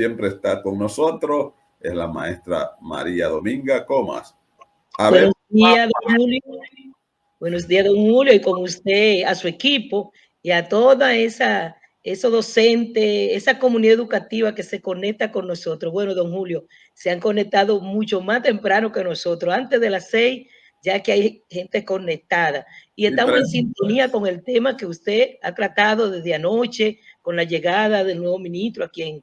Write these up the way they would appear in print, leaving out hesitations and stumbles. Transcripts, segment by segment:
siempre está con nosotros, es la maestra María Dominga Comas. Buenos días, don Julio. Buenos días, don Julio, y con usted, a su equipo y a toda esos docentes, esa comunidad educativa que se conecta con nosotros. Bueno, don Julio, se han conectado mucho más temprano que nosotros, antes de las 6, ya que hay gente conectada. Y estamos en sintonía con el tema que usted ha tratado desde anoche, con la llegada del nuevo ministro, a quien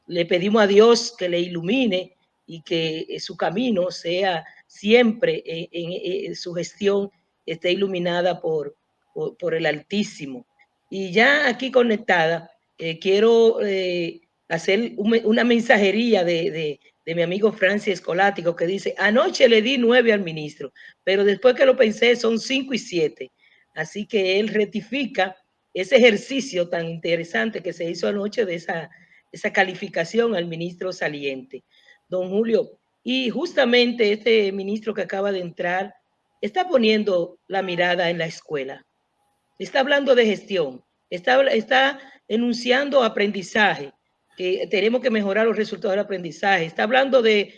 le pedimos a Dios que le ilumine y que su camino sea siempre en su gestión esté iluminada por el Altísimo. Y ya aquí conectada, quiero hacer una mensajería de mi amigo Francis Escolático, que dice: anoche le di 9 al ministro, pero después que lo pensé son 5 y 7. Así que él rectifica ese ejercicio tan interesante que se hizo anoche de esa calificación al ministro saliente. Don Julio, y justamente este ministro que acaba de entrar está poniendo la mirada en la escuela, está hablando de gestión, está enunciando aprendizaje, que tenemos que mejorar los resultados del aprendizaje, está hablando de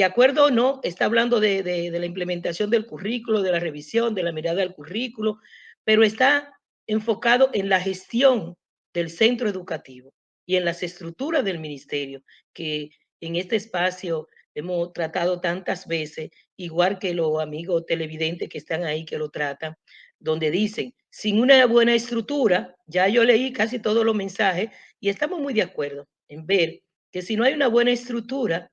acuerdo o no, está hablando de la implementación del currículo, de la revisión, de la mirada al currículo, pero está enfocado en la gestión del centro educativo y en las estructuras del ministerio, que en este espacio hemos tratado tantas veces, igual que los amigos televidentes que están ahí que lo tratan, donde dicen, sin una buena estructura, ya yo leí casi todos los mensajes y estamos muy de acuerdo en ver que si no hay una buena estructura,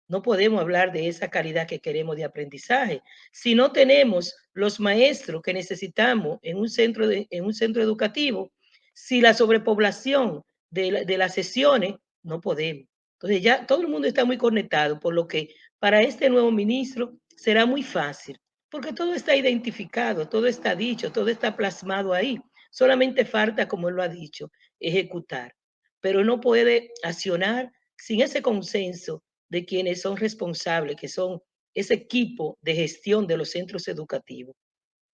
no podemos hablar de esa calidad que queremos de aprendizaje. Si no tenemos los maestros que necesitamos en un centro educativo, si la sobrepoblación de las sesiones, no podemos. Entonces ya todo el mundo está muy conectado, por lo que para este nuevo ministro será muy fácil, porque todo está identificado, todo está dicho, todo está plasmado ahí. Solamente falta, como él lo ha dicho, ejecutar. Pero no puede accionar sin ese consenso de quienes son responsables, que son ese equipo de gestión de los centros educativos.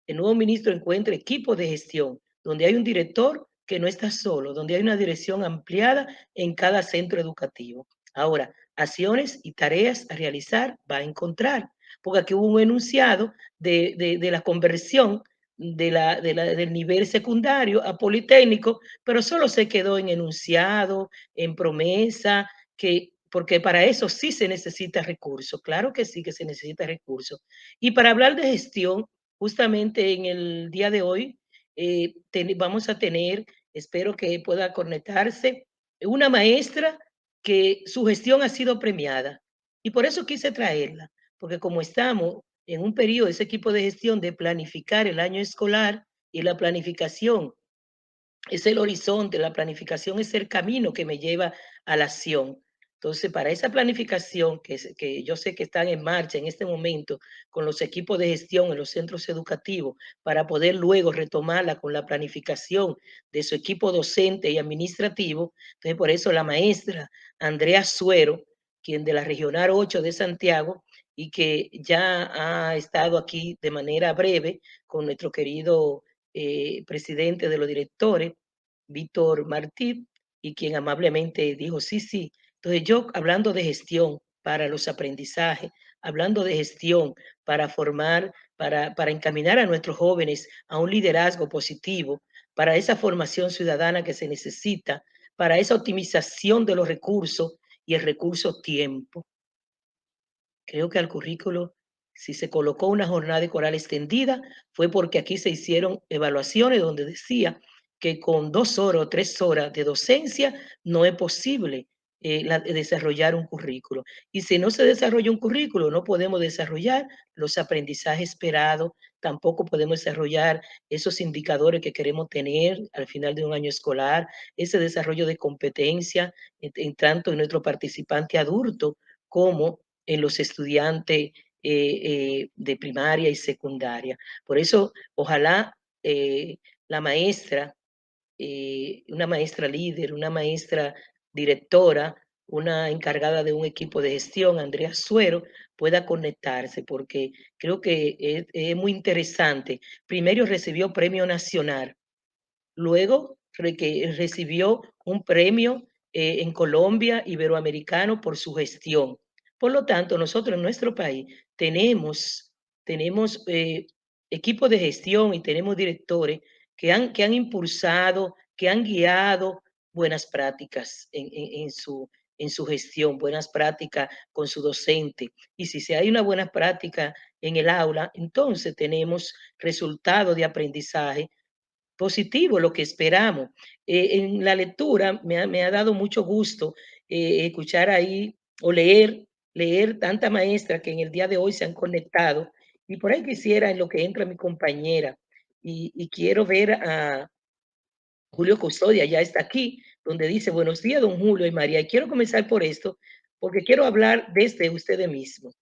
El nuevo ministro encuentra equipo de gestión, donde hay un director que no está solo, donde hay una dirección ampliada en cada centro educativo. Ahora, acciones y tareas a realizar va a encontrar, porque aquí hubo un enunciado de la conversión del nivel secundario a politécnico, pero solo se quedó en enunciado, en promesa, porque para eso sí se necesita recursos, claro que sí que se necesita recursos. Y para hablar de gestión, justamente en el día de hoy vamos a tener, espero que pueda conectarse, una maestra que su gestión ha sido premiada. Y por eso quise traerla, porque como estamos en un periodo, ese equipo de gestión de planificar el año escolar, y la planificación es el horizonte, la planificación es el camino que me lleva a la acción. Entonces, para esa planificación que yo sé que están en marcha en este momento con los equipos de gestión en los centros educativos, para poder luego retomarla con la planificación de su equipo docente y administrativo, entonces por eso la maestra Andrea Suero, quien de la Regional 8 de Santiago, y que ya ha estado aquí de manera breve con nuestro querido presidente de los directores, Víctor Martí, y quien amablemente dijo, sí, sí. Entonces yo, hablando de gestión para los aprendizajes, hablando de gestión para formar, para encaminar a nuestros jóvenes a un liderazgo positivo, para esa formación ciudadana que se necesita, para esa optimización de los recursos y el recurso tiempo. Creo que al currículo, si se colocó una jornada escolar extendida, fue porque aquí se hicieron evaluaciones donde decía que con 2 horas o 3 horas de docencia no es posible desarrollar un currículo. Y si no se desarrolla un currículo, no podemos desarrollar los aprendizajes esperados, tampoco podemos desarrollar esos indicadores que queremos tener al final de un año escolar, ese desarrollo de competencia tanto en nuestro participante adulto como en los estudiantes de primaria y secundaria. Por eso, ojalá la maestra, una maestra líder, una maestra directora, una encargada de un equipo de gestión, Andrea Suero, pueda conectarse, porque creo que es muy interesante. Primero recibió premio nacional, luego que recibió un premio en Colombia, iberoamericano, por su gestión. Por lo tanto, nosotros en nuestro país tenemos equipos de gestión y tenemos directores que han impulsado, que han guiado buenas prácticas en su gestión, buenas prácticas con su docente. Y si hay una buena práctica en el aula, entonces tenemos resultados de aprendizaje positivo, lo que esperamos. En la lectura me ha dado mucho gusto escuchar ahí o leer tanta maestra que en el día de hoy se han conectado. Y por ahí quisiera, en lo que entra mi compañera, y quiero ver a Julio Custodia, ya está aquí, donde dice, buenos días, don Julio y María. Y quiero comenzar por esto, porque quiero hablar desde ustedes mismos.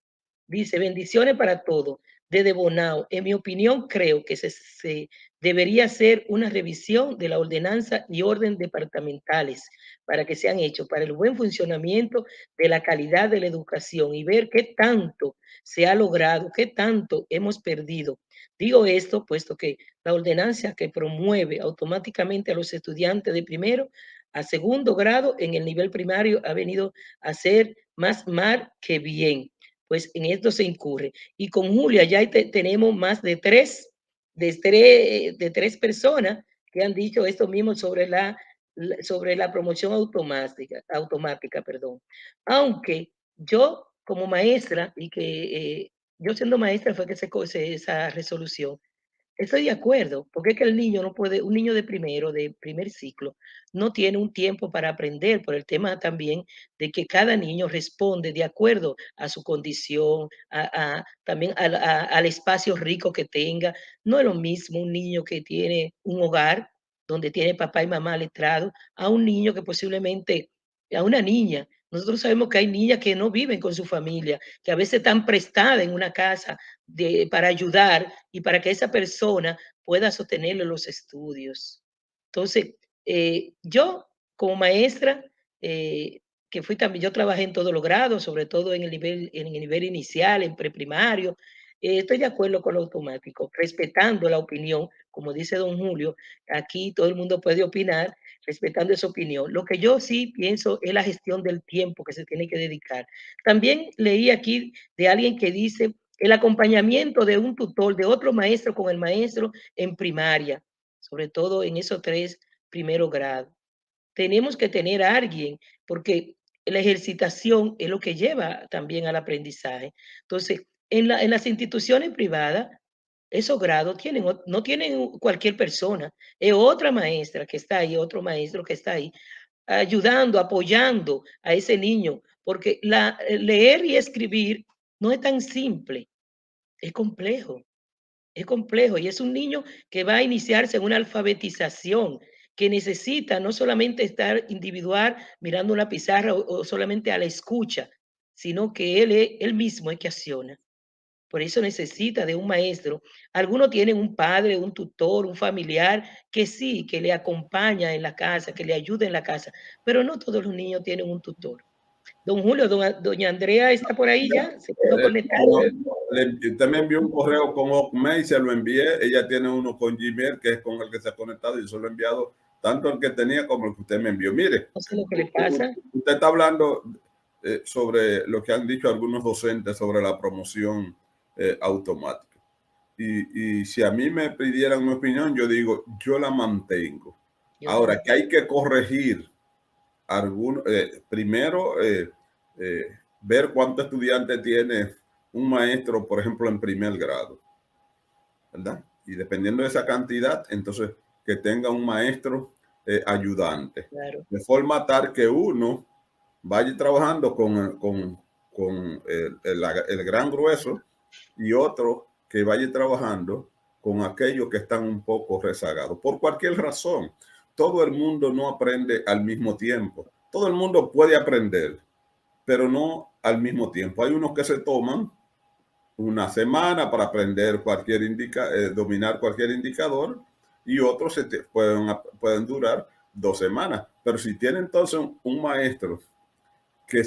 Dice, bendiciones para todos. Desde Bonao, en mi opinión, creo que se debería hacer una revisión de la ordenanza y orden departamentales para que sean hechos para el buen funcionamiento de la calidad de la educación y ver qué tanto se ha logrado, qué tanto hemos perdido. Digo esto puesto que la ordenanza que promueve automáticamente a los estudiantes de primero a segundo grado en el nivel primario ha venido a ser más mal que bien, pues en esto se incurre. Y con Julia ya tenemos más de tres personas que han dicho esto mismo sobre la promoción automática, perdón. Aunque yo como maestra, y que yo siendo maestra fue que se cose esa resolución, estoy de acuerdo, porque es que el niño no puede, un niño de primero, de primer ciclo, no tiene un tiempo para aprender, por el tema también de que cada niño responde de acuerdo a su condición, también al espacio rico que tenga. No es lo mismo un niño que tiene un hogar donde tiene papá y mamá letrados, a un niño que posiblemente, a una niña. Nosotros sabemos que hay niñas que no viven con su familia, que a veces están prestadas en una casa para ayudar y para que esa persona pueda sostenerle los estudios. Entonces, yo como maestra, eh, que fui también, yo trabajé en todos los grados, sobre todo en el nivel inicial, en preprimario, estoy de acuerdo con lo automático, respetando la opinión, como dice don Julio, aquí todo el mundo puede opinar, respetando esa opinión. Lo que yo sí pienso es la gestión del tiempo que se tiene que dedicar. También leí aquí de alguien que dice el acompañamiento de un tutor, de otro maestro con el maestro en primaria, sobre todo en esos 3 primeros grados. Tenemos que tener a alguien, porque la ejercitación es lo que lleva también al aprendizaje. Entonces, en las instituciones privadas, esos grados no tienen cualquier persona, es otra maestra que está ahí, otro maestro que está ahí, ayudando, apoyando a ese niño, porque leer y escribir no es tan simple, es complejo, es complejo y es un niño que va a iniciarse en una alfabetización que necesita no solamente estar individual mirando una pizarra o solamente a la escucha, sino que él mismo es que acciona. Por eso necesita de un maestro. Algunos tienen un padre, un tutor, un familiar que sí, que le acompaña en la casa, que le ayuda en la casa, pero no todos los niños tienen un tutor. Don Julio, doña Andrea está por ahí ya, se pudo conectar. Usted me envió un correo con Ocme y se lo envié. Ella tiene uno con Gmail, que es con el que se ha conectado, y yo se lo he enviado tanto el que tenía como el que usted me envió. Mire, No sé lo que le pasa. usted está hablando sobre lo que han dicho algunos docentes sobre la promoción automática. Y si a mí me pidieran mi opinión, yo digo, yo la mantengo. Ahora, que hay que corregir primero, ver cuántos estudiantes tiene un maestro, por ejemplo, en primer grado, ¿verdad? Y dependiendo de esa cantidad, entonces que tenga un maestro ayudante. Claro. De forma tal que uno vaya trabajando con el gran grueso y otro que vaya trabajando con aquellos que están un poco rezagados. Por cualquier razón, todo el mundo no aprende al mismo tiempo. Todo el mundo puede aprender, pero no al mismo tiempo. Hay unos que se toman una semana para aprender dominar cualquier indicador y otros pueden durar 2 semanas. Pero si tiene entonces un maestro que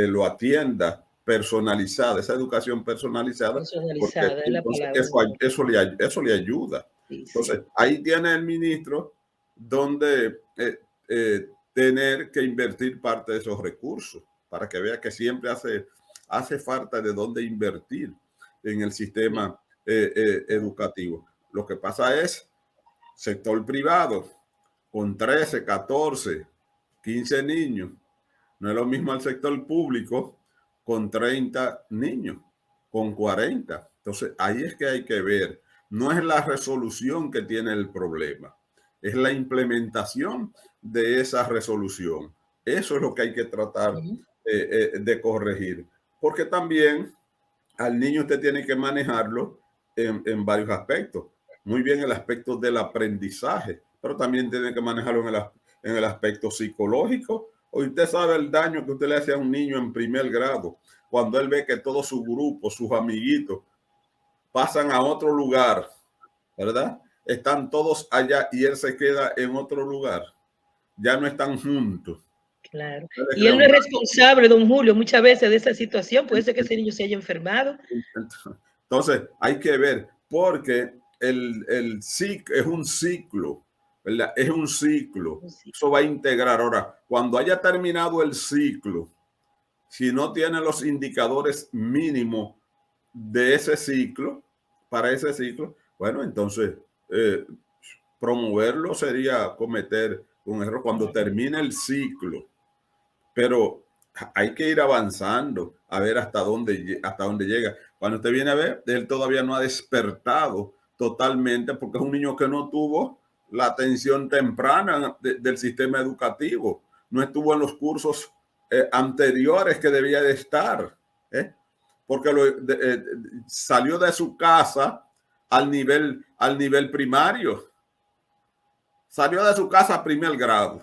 lo atienda personalizada, esa educación personalizada, porque Personalizada es la entonces palabra. eso le ayuda. Sí, sí. Entonces, ahí tiene el ministro donde tener que invertir parte de esos recursos para que vea que siempre hace falta de dónde invertir en el sistema educativo. Lo que pasa es sector privado con 13, 14, 15 niños. No es lo mismo el sector público con 30 niños, con 40. Entonces, ahí es que hay que ver. No es la resolución que tiene el problema, es la implementación de esa resolución. Eso es lo que hay que tratar de corregir. Porque también al niño usted tiene que manejarlo en varios aspectos. Muy bien el aspecto del aprendizaje, pero también tiene que manejarlo en el aspecto psicológico. O usted sabe el daño que usted le hace a un niño en primer grado, cuando él ve que todo su grupo, sus amiguitos, pasan a otro lugar, ¿verdad? Están todos allá y él se queda en otro lugar. Ya no están juntos. Claro. Y él no es responsable, don Julio, muchas veces de esa situación. Puede ser que ese niño se haya enfermado. Entonces, hay que ver, porque el ciclo es un ciclo, ¿verdad? Es un ciclo. Eso va a integrar. Ahora, cuando haya terminado el ciclo, si no tiene los indicadores mínimos de ese ciclo, para ese ciclo, bueno, entonces promoverlo sería cometer un error cuando termine el ciclo. Pero hay que ir avanzando a ver hasta dónde llega. Cuando usted viene a ver, él todavía no ha despertado totalmente porque es un niño que no tuvo la atención temprana del sistema educativo, no estuvo en los cursos anteriores que debía de estar, porque salió de su casa al nivel primario, salió de su casa a primer grado,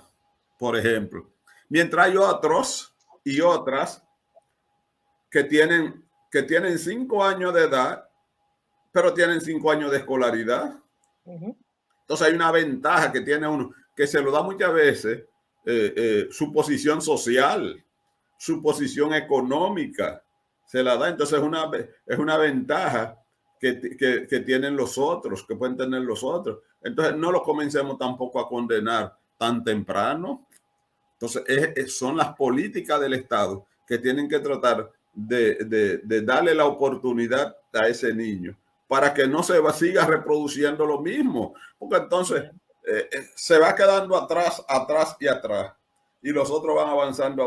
por ejemplo. Mientras hay otros y otras que tienen 5 años de edad, pero tienen 5 años de escolaridad. Entonces hay una ventaja que tiene uno, que se lo da muchas veces su posición social, su posición económica, se la da. Entonces es una ventaja que tienen los otros, que pueden tener los otros. Entonces no lo comencemos tampoco a condenar tan temprano. Entonces, son las políticas del Estado que tienen que tratar de darle la oportunidad a ese niño para que no se siga reproduciendo lo mismo, porque entonces se va quedando atrás, atrás y atrás, y los otros van avanzando.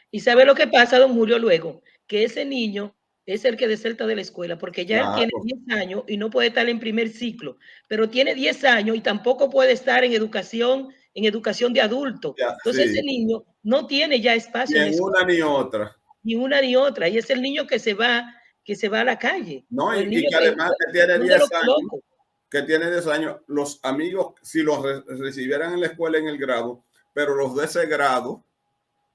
¿Y sabe lo que pasa, don Julio, luego? Que ese niño es el que deserta de la escuela, porque ya él tiene 10 años y no puede estar en primer ciclo, pero tiene 10 años y tampoco puede estar en educación de adulto. Entonces ese niño no tiene ya espacio en una ni otra. Ni una ni otra. Y es el niño que se va a la calle. No, y que además que tiene 10 años, los amigos, si los recibieran en la escuela en el grado, pero los de ese grado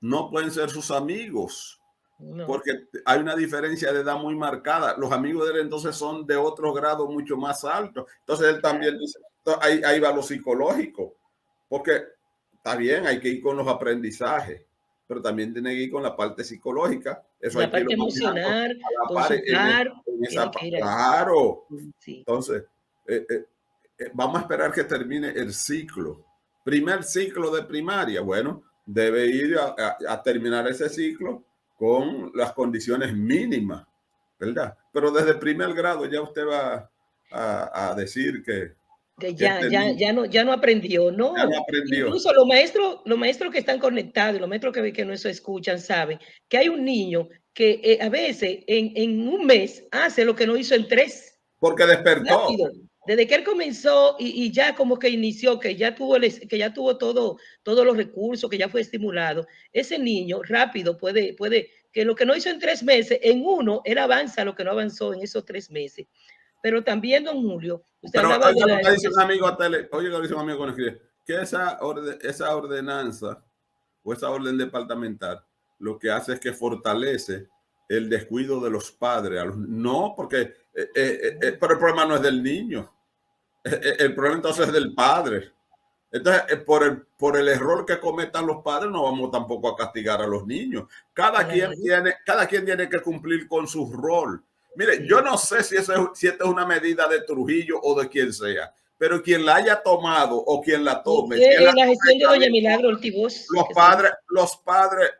no pueden ser sus amigos. No. Porque hay una diferencia de edad muy marcada. Los amigos de él entonces son de otro grado mucho más alto. Entonces él también dice, ahí va lo psicológico, porque está bien, hay que ir con los aprendizajes, pero también tiene que ir con la parte psicológica. Eso la parte emocional, claro. Sí. Entonces, vamos a esperar que termine el ciclo. Primer ciclo de primaria, bueno, debe ir a terminar ese ciclo con las condiciones mínimas, ¿verdad? Pero desde el primer grado ya usted va a decir que ya no aprendió, ¿no? Ya no aprendió. Incluso los maestros que están conectados, los maestros que nos escuchan, saben que hay un niño que a veces en un mes hace lo que no hizo en 3. Porque despertó. Rápido. Desde que él comenzó y ya como que inició, que ya tuvo todos los recursos, que ya fue estimulado, ese niño rápido puede, que lo que no hizo en 3 meses, en uno, él avanza lo que no avanzó en esos 3 meses. Pero también, don Julio, usted hablaba de lo que dice un amigo a tele, oye, lo dice un amigo con escribe, que esa ordenanza o esa orden departamental lo que hace es que fortalece el descuido de los padres. No, porque pero el problema no es del niño. El problema entonces es del padre. Entonces, por el error que cometan los padres, no vamos tampoco a castigar a los niños. Cada quien tiene que cumplir con su rol. Mire, yo no sé si esta es una medida de Trujillo o de quien sea. pero quien la haya tomado o quien la tome, si en la gestión de doña Milagro Ortigoz, los padres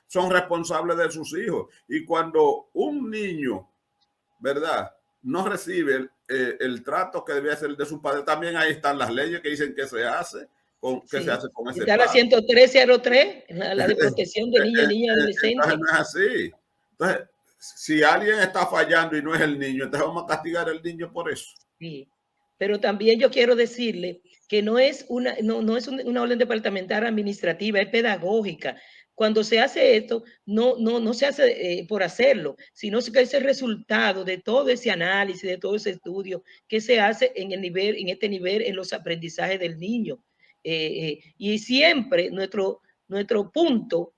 son responsables de sus hijos. Y cuando un niño, ¿verdad?, no recibe el trato que debe ser de su padre, también ahí están las leyes que dicen que se hace que se hace con ese está la padre. 10303, la de protección de niños y niñas adolescentes. Entonces no es así. Entonces, si alguien está fallando y no es el niño, entonces vamos a castigar al niño por eso. Sí, pero también yo quiero decirle que no es una orden departamental administrativa, es pedagógica. Cuando se hace esto, no se hace por hacerlo, sino que es el resultado de todo ese análisis, de todo ese estudio que se hace en este nivel, en los aprendizajes del niño. Y siempre nuestro punto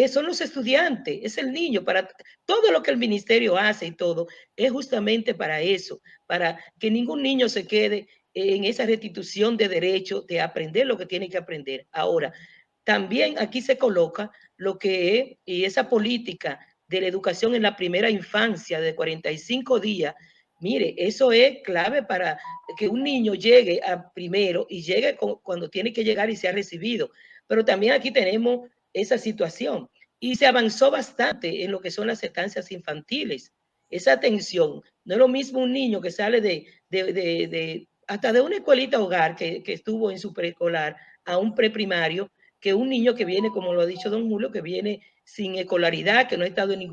son los estudiantes, es el niño, para todo lo que el ministerio hace y todo, es justamente para eso, para que ningún niño se quede en esa restitución de derecho de aprender lo que tiene que aprender. Ahora, también aquí se coloca lo que es, y esa política de la educación en la primera infancia de 45 días, mire, eso es clave para que un niño llegue a primero y llegue cuando tiene que llegar y sea recibido. Pero también aquí tenemos esa situación y se avanzó bastante en lo que son las estancias infantiles. Esa atención, no es lo mismo un niño que sale hasta de una escuelita hogar que estuvo en su preescolar a un preprimario, que un niño que viene, como lo ha dicho don Julio, que viene sin escolaridad, que no ha estado en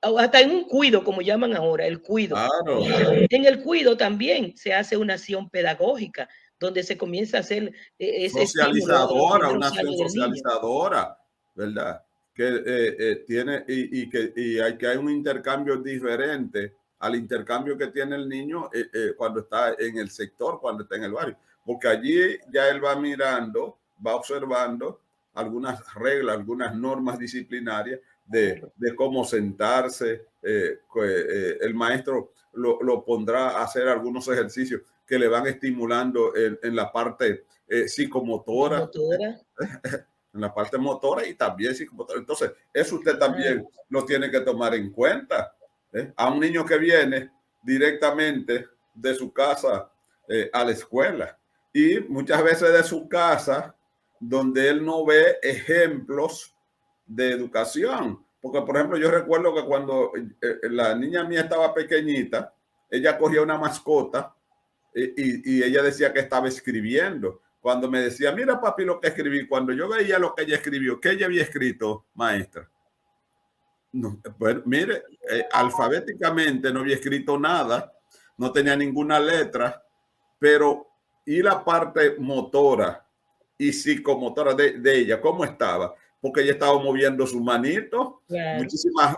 hasta en un cuido, como llaman ahora, el cuido. Claro. En el cuido también se hace una acción pedagógica, donde se comienza a hacer ese socializadora, una acción socializadora, ¿verdad? Que tiene y hay que hay un intercambio diferente al intercambio que tiene el niño cuando está en el sector, cuando está en el barrio, porque allí ya él va mirando, va observando algunas reglas, algunas normas disciplinarias de cómo sentarse. El maestro lo pondrá a hacer algunos ejercicios que le van estimulando en la parte psicomotora, en la parte motora y también psicomotora. Entonces, eso usted también lo tiene que tomar en cuenta. A un niño que viene directamente de su casa a la escuela y muchas veces de su casa donde él no ve ejemplos de educación. Porque, por ejemplo, yo recuerdo que cuando la niña mía estaba pequeñita, ella cogía una mascota y ella decía que estaba escribiendo. Cuando me decía, mira papi lo que escribí, cuando yo veía lo que ella escribió, ¿qué ella había escrito, maestra? No, pues, mire, alfabéticamente no había escrito nada, no tenía ninguna letra, pero ¿y la parte motora y psicomotora de ella, cómo estaba? Porque ella estaba moviendo su manito, claro.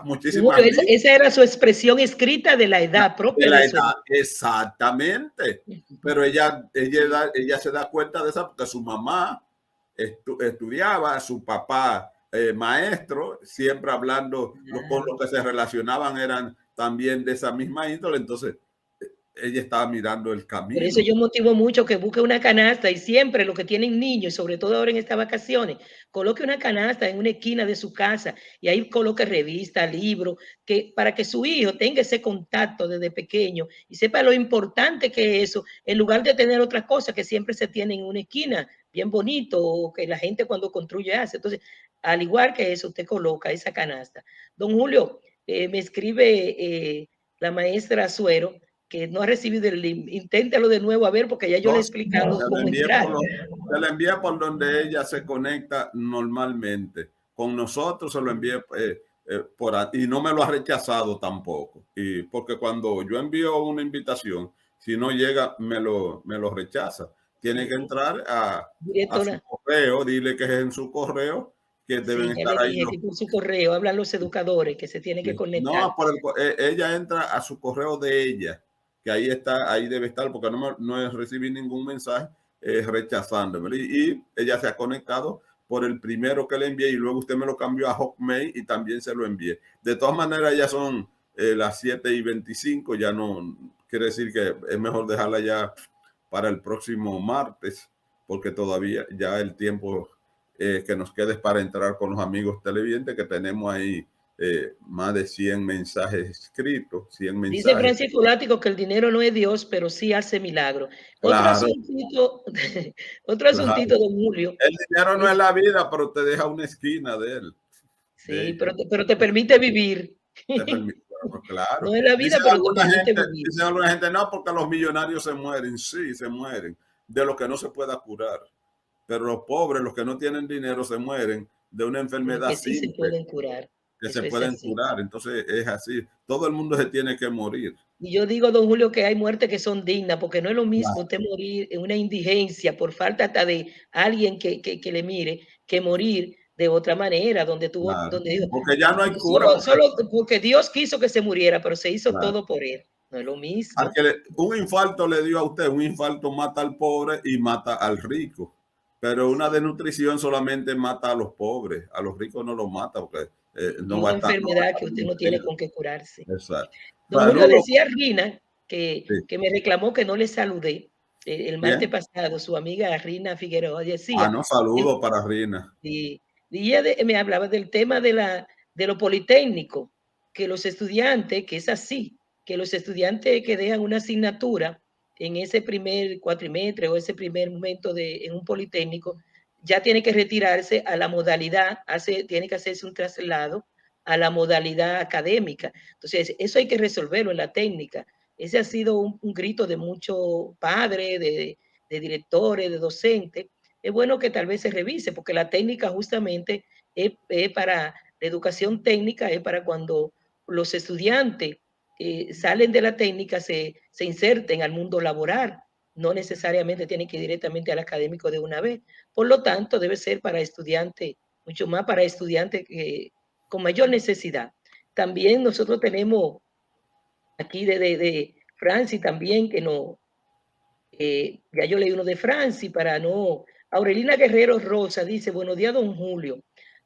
muchísimas esa era su expresión escrita de la edad propia de la de edad, exactamente. Pero ella se da cuenta de eso porque su mamá estudiaba, su papá maestro, siempre hablando, con los que se relacionaban eran también de esa misma índole, entonces ella estaba mirando el camino. Por eso yo motivo mucho que busque una canasta y siempre los que tienen niños, y sobre todo ahora en estas vacaciones, coloque una canasta en una esquina de su casa y ahí coloque revista, libro, para que su hijo tenga ese contacto desde pequeño y sepa lo importante que es eso, en lugar de tener otras cosas que siempre se tienen en una esquina, bien bonito, o que la gente cuando construye hace. Entonces, al igual que eso, usted coloca esa canasta. Don Julio, me escribe la maestra Suero, que no ha recibido el link, inténtalo de nuevo a ver, porque ya yo le he explicado cómo entrar. Se le envía por donde ella se conecta normalmente. Con nosotros se lo envía y no me lo ha rechazado tampoco. Y porque cuando yo envío una invitación, si no llega, me lo rechaza. Tiene que entrar a su correo, dile que es en su correo, que deben estar ahí. Que por su correo hablan los educadores que se tienen que conectar. No, ella entra a su correo de ella, que ahí está, ahí debe estar, porque no recibí ningún mensaje rechazándome. Y ella se ha conectado por el primero que le envié y luego usted me lo cambió a Hotmail y también se lo envié. De todas maneras, ya son las 7:25, ya no quiere decir que es mejor dejarla ya para el próximo martes, porque todavía ya el tiempo que nos quede para entrar con los amigos televidentes que tenemos ahí más de 100 mensajes escritos, 100 Dice mensajes. Francisco Látigo que el dinero no es Dios, pero sí hace milagros. Otro Claro, asuntito, otro claro. asuntito, don Julio. El dinero no es la vida, pero te deja una esquina de él, de Sí, ella. pero te permite vivir. Te permite, pues, claro. No es la vida, pero te permite vivir. Dicen alguna gente, no, porque los millonarios se mueren. Sí, se mueren de lo que no se pueda curar. Pero los pobres, los que no tienen dinero, se mueren de una Lo enfermedad que sí se simple pueden curar. que se Eso es pueden así. curar. Entonces es así. Todo el mundo se tiene que morir. Y yo digo, don Julio, que hay muertes que son dignas, porque no es lo mismo Claro, usted morir en una indigencia por falta hasta de alguien que le mire, que morir de otra manera, donde tuvo, claro. donde dijo, Porque ya no hay cura. solo porque Dios quiso que se muriera, pero se hizo Claro. todo por él. No es lo Al mismo. que un infarto le dio a usted, un infarto mata al pobre y mata al rico. Pero una Sí. desnutrición solamente mata a los pobres, a los ricos no los mata porque Y no va una a estar, no va a enfermedad estar que usted no tiene nutrido. con qué curarse. Exacto. Don Julio Saludos. decía Rina Sí. que me reclamó que no le saludé el martes Bien. pasado, su amiga Rina Figueroa Ah, decía, no, saludos para Rina. y ella me hablaba del tema de lo politécnico, que los estudiantes, que es así, que los estudiantes que dejan una asignatura en ese primer cuatrimestre o ese primer momento en un politécnico, ya tiene que retirarse a la modalidad, tiene que hacerse un traslado a la modalidad académica. Entonces, eso hay que resolverlo en la técnica. Ese ha sido un grito de muchos padres, de directores, de docentes. Es bueno que tal vez se revise, porque la técnica justamente es para la educación técnica, es para cuando los estudiantes salen de la técnica, se inserten al mundo laboral, no necesariamente tienen que ir directamente al académico de una vez. Por lo tanto, debe ser para estudiantes, mucho más para estudiantes con mayor necesidad. También nosotros tenemos aquí de Franci también, que no, ya yo leí uno de Franci para no. Aurelina Guerrero Rosa dice, buenos días, don Julio.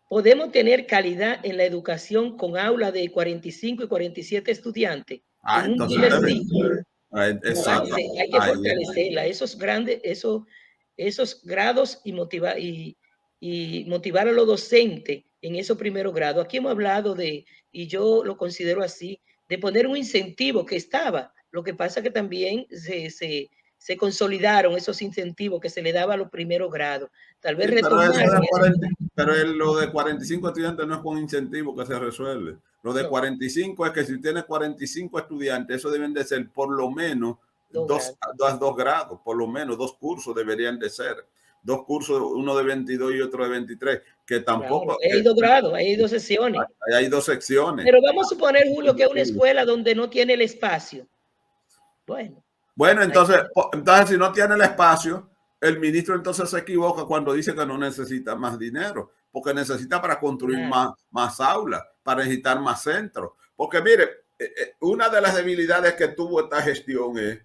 ¿Podemos tener calidad en la educación con aula de 45 y 47 estudiantes Ah, en un entonces nivel usted sí? ve. No, Exacto. hay que Ahí es. fortalecerla, esos grandes, esos grados y motivar a los docentes en esos primeros grados. Aquí hemos hablado de, y yo lo considero así, de poner un incentivo que estaba. Lo que pasa que también se consolidaron esos incentivos que se le daba a los primeros grados. Tal vez Sí, pero eso retomar. de 40, lo de 45 estudiantes no es con incentivo que se resuelve. Lo de No, 45 es que si tiene 45 estudiantes, eso deben de ser por lo menos dos grados. dos grados, por lo menos dos cursos deberían de ser. Dos cursos, uno de 22 y otro de 23, que Claro, tampoco, hay dos grados, hay dos sesiones. hay dos secciones. Pero vamos a suponer, Julio, que es una escuela donde no tiene el espacio. Bueno, Bueno, hay entonces, entonces si no tiene el espacio, el ministro entonces se equivoca cuando dice que no necesita más dinero, porque necesita para construir claro. más aulas, para necesitar más centros. Porque mire, una de las debilidades que tuvo esta gestión es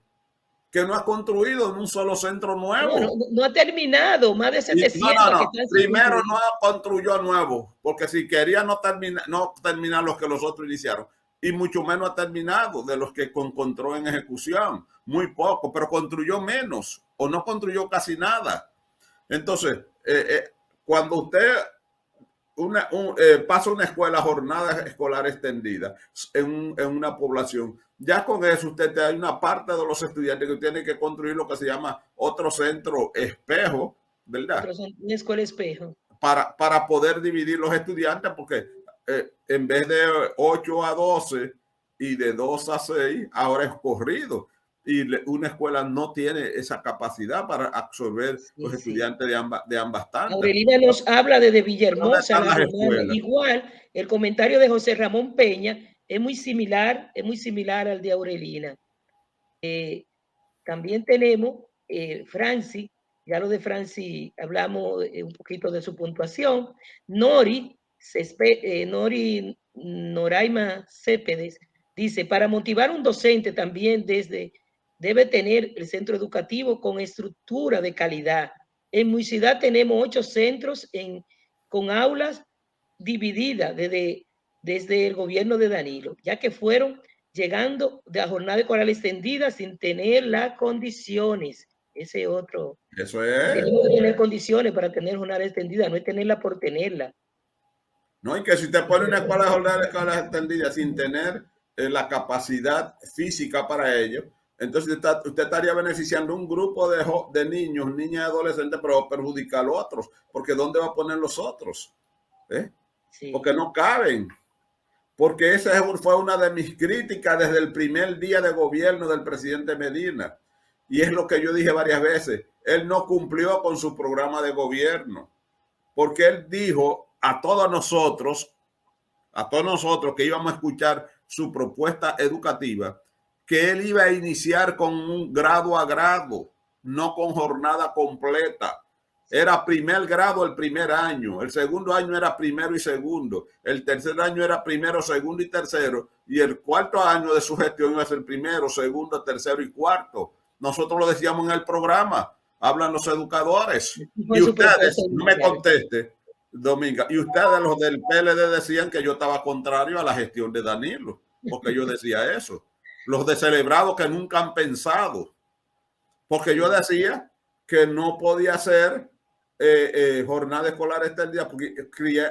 que no ha construido un solo centro No, nuevo. no ha terminado, más de Y, no, 700 que no. están sin Primero concluir. no construyó nuevo, porque si quería no terminar los que los otros iniciaron. Y mucho menos ha terminado de los que encontró en ejecución. Muy poco, pero construyó menos o no construyó casi nada. Entonces, cuando usted pasa una escuela, jornada escolar extendida en una población, ya con eso usted hay una parte de los estudiantes que tiene que construir lo que se llama otro centro espejo, ¿verdad? Otros son una escuela espejo. Para poder dividir los estudiantes, porque en vez de 8 a 12 y de 2 a 6, ahora es corrido. Y una escuela no tiene esa capacidad para absorber Sí, los sí. estudiantes de ambas tandas. Aurelina nos habla desde ¿Dónde Villahermosa, están la las Romana. escuelas? Igual, el comentario de José Ramón Peña es muy similar al de Aurelina. También tenemos Franci, ya lo de Franci hablamos un poquito de su puntuación. Nori Noraima Cépedes dice, para motivar a un docente también debe tener el centro educativo con estructura de calidad. En mi ciudad tenemos 8 centros con aulas divididas desde el gobierno de Danilo, ya que fueron llegando de la jornada escolar extendida sin tener las condiciones. Ese otro. Eso es. Tenemos que tener condiciones para tener jornada extendida, no es tenerla por tenerla. ¿no? Y que si te pone una escuela de jornada extendida sin tener la capacidad física para ello, entonces usted estaría beneficiando un grupo de niños, niñas y adolescentes, pero perjudica a los otros, porque ¿dónde va a poner los otros? Sí. Porque no caben. Porque esa fue una de mis críticas desde el primer día de gobierno del presidente Medina. Y es lo que yo dije varias veces. Él no cumplió con su programa de gobierno. Porque él dijo a todos nosotros que íbamos a escuchar su propuesta educativa, que él iba a iniciar con un grado a grado, no con jornada completa. Era primer grado el primer año, el segundo año era primero y segundo, el tercer año era primero, segundo y tercero, y el cuarto año de su gestión iba a ser primero, segundo, tercero y cuarto. Nosotros lo decíamos en el programa, hablan los educadores. Y ustedes, no me conteste, Dominga, y ustedes, los del PLD, decían que yo estaba contrario a la gestión de Danilo, porque yo decía eso. Los descerebrados que nunca han pensado, porque yo decía que no podía ser jornada escolar extendida, porque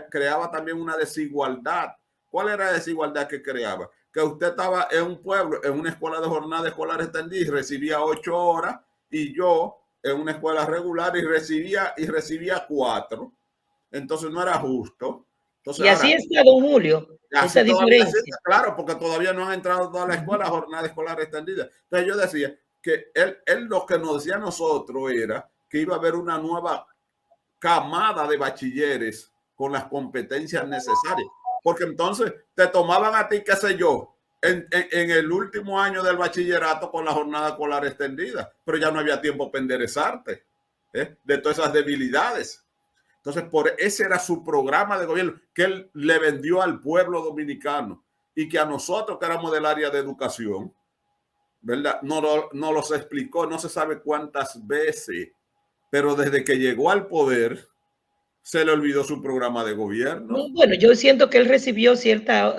creaba también una desigualdad. ¿Cuál era la desigualdad que creaba? Que usted estaba en un pueblo, en una escuela de jornada escolar extendida y recibía 8 horas, y yo en una escuela regular y recibía 4. Entonces no era justo. Entonces, y así está, don Julio, esa diferencia. Claro, porque todavía no han entrado toda la escuela, jornada escolar extendida. Entonces yo decía que él lo que nos decía a nosotros era que iba a haber una nueva camada de bachilleres con las competencias necesarias. Porque entonces te tomaban a ti, qué sé yo, en el último año del bachillerato con la jornada escolar extendida, pero ya no había tiempo para enderezarte de todas esas debilidades. Entonces, ese era su programa de gobierno que él le vendió al pueblo dominicano, y que a nosotros que éramos del área de educación, ¿verdad? No los explicó, no se sabe cuántas veces, pero desde que llegó al poder se le olvidó su programa de gobierno. Bueno, yo siento que él recibió ciertas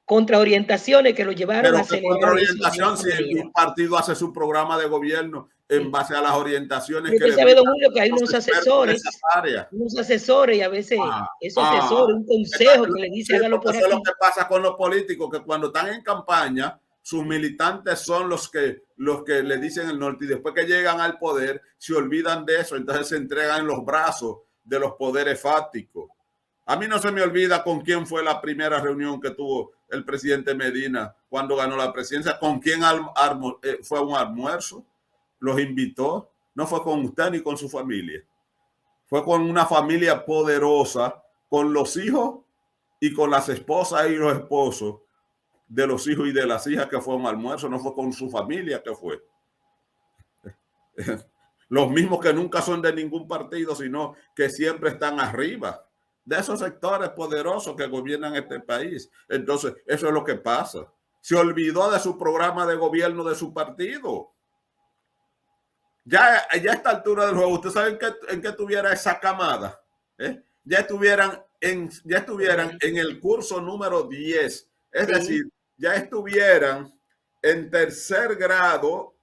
contraorientaciones que lo llevaron a Pero ¿qué contraorientación si el partido hace su programa de gobierno en base a las orientaciones que le sabe, don Julio, que hay unos asesores y a veces esos asesores, un consejo que le dice hágalo por aquí. Eso es lo que pasa con los políticos, que cuando están en campaña, sus militantes son los que le dicen el norte, y después que llegan al poder se olvidan de eso, entonces se entregan en los brazos de los poderes fácticos. A mí no se me olvida con quién fue la primera reunión que tuvo el presidente Medina cuando ganó la presidencia, con quién fue a un almuerzo, los invitó, no fue con usted ni con su familia, fue con una familia poderosa, con los hijos y con las esposas y los esposos de los hijos y de las hijas, que fue a un almuerzo, no fue con su familia que fue. Los mismos que nunca son de ningún partido, sino que siempre están arriba de esos sectores poderosos que gobiernan este país. Entonces, eso es lo que pasa. Se olvidó de su programa de gobierno de su partido. Ya a esta altura del juego, ¿usted sabe en qué tuviera esa camada? Ya estuvieran en el curso número 10. Es decir, ya estuvieran en tercer grado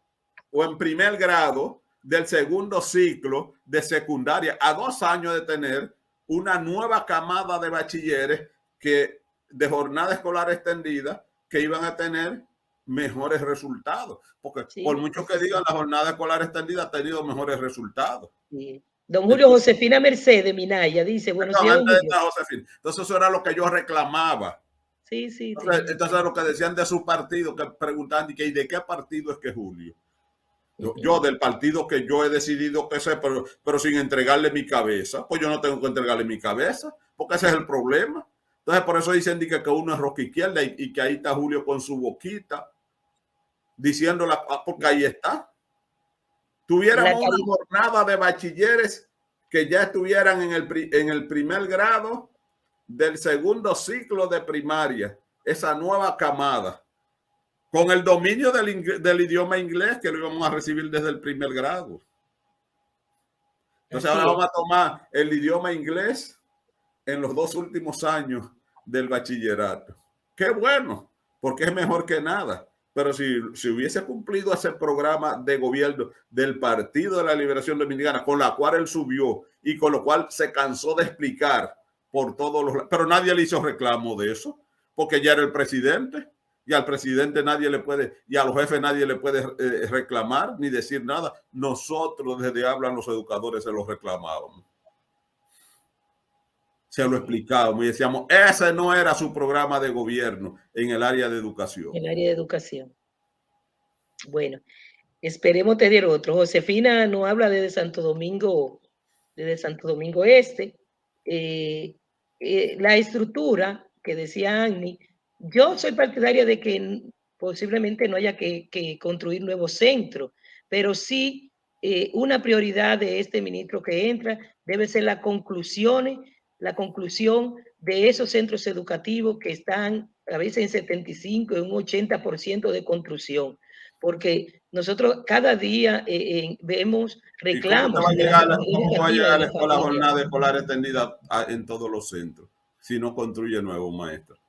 o en primer grado del segundo ciclo de secundaria, a 2 años de tener una nueva camada de bachilleres de jornada escolar extendida, que iban a tener mejores resultados. Porque por mucho que digan, la jornada escolar extendida ha tenido mejores resultados. Sí. Don Julio, Josefina Mercedes Minaya dice, buenos días, don Julio. Entonces eso era lo que yo reclamaba. Sí. Entonces lo que decían de su partido, que preguntaban, ¿y de qué partido es que Julio? Yo del partido que yo he decidido que sea, pero sin entregarle mi cabeza. Pues yo no tengo que entregarle mi cabeza, porque ese es el problema. Entonces por eso dicen que uno es roca izquierda, y que ahí está Julio con su boquita diciéndola, porque ahí está. Tuviéramos una jornada de bachilleres que ya estuvieran en el primer grado del segundo ciclo de primaria, esa nueva camada, con el dominio del idioma inglés, que lo íbamos a recibir desde el primer grado. Entonces ahora vamos a tomar el idioma inglés en los 2 últimos años del bachillerato. Qué bueno, porque es mejor que nada. Pero si hubiese cumplido ese programa de gobierno del Partido de la Liberación Dominicana, con la cual él subió y con lo cual se cansó de explicar por todos los... Pero nadie le hizo reclamo de eso, porque ya era el presidente, y al presidente nadie le puede, y a los jefes nadie le puede reclamar ni decir nada. Nosotros, desde Hablan los Educadores, se lo reclamábamos. Se lo explicábamos y decíamos, ese no era su programa de gobierno en el área de educación. En el área de educación. Bueno, esperemos tener otro. Josefina nos habla desde Santo Domingo Este. La estructura que decía Annie, yo soy partidaria de que posiblemente no haya que construir nuevos centros, pero sí una prioridad de este ministro que entra debe ser la conclusión de esos centros educativos que están a veces en 75, en un 80% de construcción, porque nosotros cada día vemos reclamos. ¿Cómo va a llegar a la escuela jornada escolar extendida en todos los centros si no construye nuevos maestros?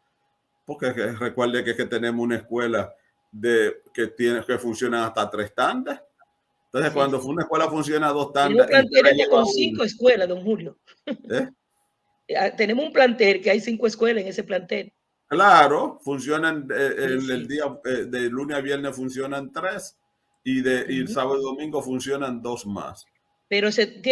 Porque recuerde que tenemos una escuela que funciona hasta 3 tandas. Entonces, cuando una escuela funciona 2 tandas... Tenemos plantel con 5 escuelas, don Julio. Tenemos un plantel que hay 5 escuelas en ese plantel. Claro, funcionan el día de lunes a viernes funcionan 3 y el sábado y domingo funcionan 2 más. Pero se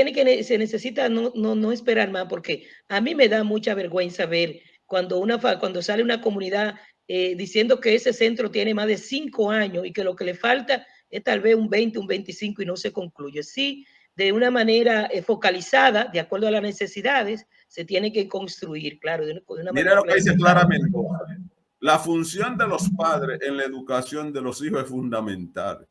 necesita no esperar más, porque a mí me da mucha vergüenza ver cuando sale una comunidad diciendo que ese centro tiene más de 5 años y que lo que le falta es tal vez un 20, un 25 y no se concluye. Sí, de una manera focalizada, de acuerdo a las necesidades, se tiene que construir, claro. Mira lo que dice claramente. La función de los padres en la educación de los hijos es fundamental,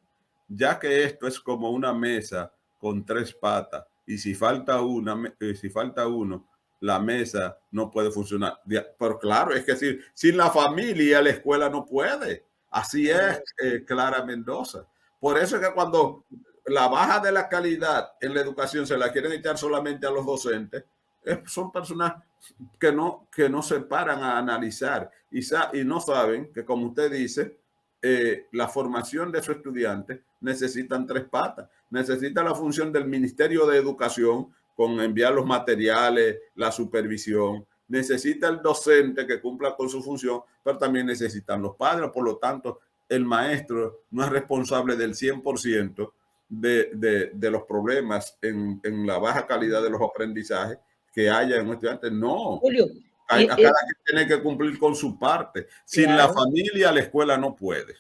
ya que esto es como una mesa con 3 patas y si falta uno, la mesa no puede funcionar. Pero claro, es que sin la familia la escuela no puede. Así es, Clara Mendoza. Por eso es que cuando la baja de la calidad en la educación se la quieren echar solamente a los docentes, son personas que no se paran a analizar y no saben que, como usted dice, la formación de sus estudiantes necesitan 3 patas. Necesita la función del Ministerio de Educación con enviar los materiales, la supervisión. Necesita el docente que cumpla con su función, pero también necesitan los padres. Por lo tanto, el maestro no es responsable del 100% de los problemas en la baja calidad de los aprendizajes que haya en un estudiante. No, Julio, cada quien tiene que cumplir con su parte. Sin claro. la familia, la escuela no puede.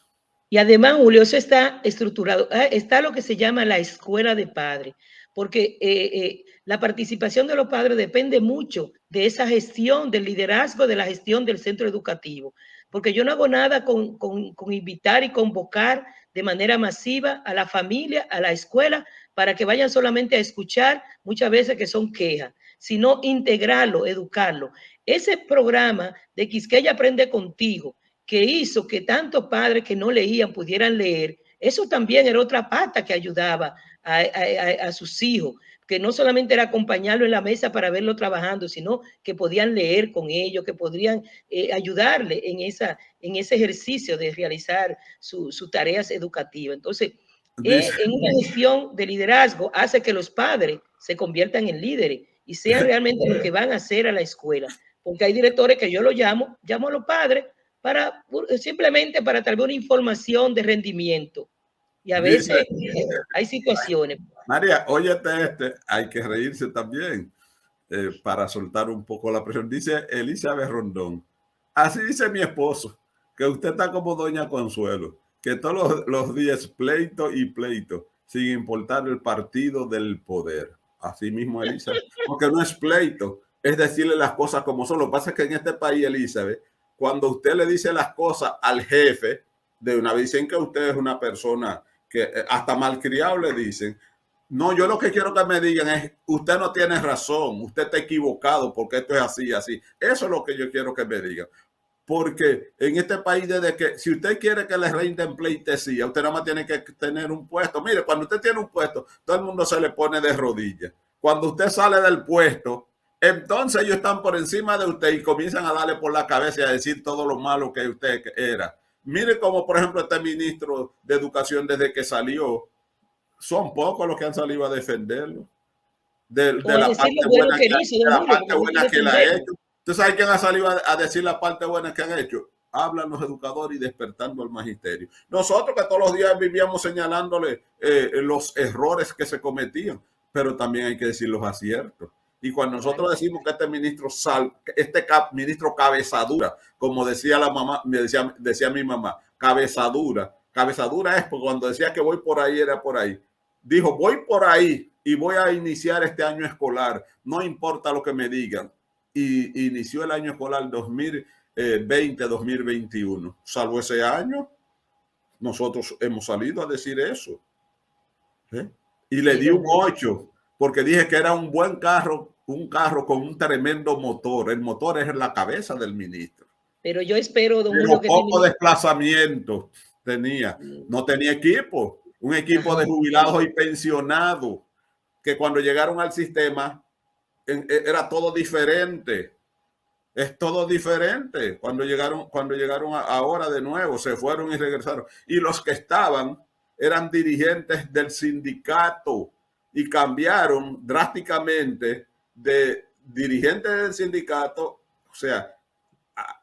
Y además, Julio, eso está estructurado. Está lo que se llama la escuela de padres, porque la participación de los padres depende mucho de esa gestión, del liderazgo de la gestión del centro educativo. Porque yo no hago nada con invitar y convocar de manera masiva a la familia, a la escuela, para que vayan solamente a escuchar muchas veces que son quejas, sino integrarlo, educarlo. Ese programa de Quisqueya Aprende Contigo, que hizo que tantos padres que no leían pudieran leer, eso también era otra pata que ayudaba a sus hijos, que no solamente era acompañarlo en la mesa para verlo trabajando, sino que podían leer con ellos, que podrían ayudarle en ese ejercicio de realizar sus tareas educativas. Entonces, en una gestión de liderazgo hace que los padres se conviertan en líderes y sean realmente lo que van a hacer a la escuela. Porque hay directores que yo lo llamo a los padres simplemente para tal vez una información de rendimiento. Y a veces hay situaciones. María, óyete hay que reírse también para soltar un poco la presión. Dice Elizabeth Rondón, así dice mi esposo, que usted está como doña Consuelo, que todos los días pleito y pleito, sin importar el partido del poder. Así mismo, Elizabeth, porque no es pleito, es decirle las cosas como son. Lo que pasa es que en este país, Elizabeth, cuando usted le dice las cosas al jefe, de una vez dicen que usted es una persona que hasta malcriado le dicen. No, yo lo que quiero que me digan es, usted no tiene razón, usted está equivocado porque esto es así, así. Eso es lo que yo quiero que me digan. Porque en este país, desde que si usted quiere que le rinden pleitesía, usted nada más tiene que tener un puesto. Mire, cuando usted tiene un puesto, todo el mundo se le pone de rodillas. Cuando usted sale del puesto, entonces ellos están por encima de usted y comienzan a darle por la cabeza y a decir todo lo malo que usted era. Mire como, por ejemplo, este ministro de Educación desde que salió, son pocos los que han salido a defenderlo. O a la decir parte lo bueno buena que hizo, de don la Julio, parte porque hay que buena que él ha defenderlo. hecho. ¿Tú sabes quién ha salido a decir la parte buena que han hecho? Hablan los educadores y despertando al magisterio. Nosotros que todos los días vivíamos señalándole los errores que se cometían, pero también hay que decir los aciertos. Y cuando nosotros decimos que este ministro ministro cabezadura, como decía la mamá, decía mi mamá, cabezadura es porque cuando decía que voy por ahí era por ahí. Dijo, voy por ahí y voy a iniciar este año escolar, no importa lo que me digan. Y inició el año escolar 2020-2021. Salvo ese año, nosotros hemos salido a decir eso. ¿Eh? Y le di un 8, porque dije que era un buen carro, un carro con un tremendo motor. El motor es la cabeza del ministro. Pero yo espero, don Pero Julio, que poco desplazamiento tenía. No tenía equipo. Un equipo de jubilados y pensionados que cuando llegaron al sistema era todo diferente. Es todo diferente. Cuando llegaron ahora de nuevo, se fueron y regresaron. Y los que estaban eran dirigentes del sindicato y cambiaron drásticamente de dirigentes del sindicato, o sea,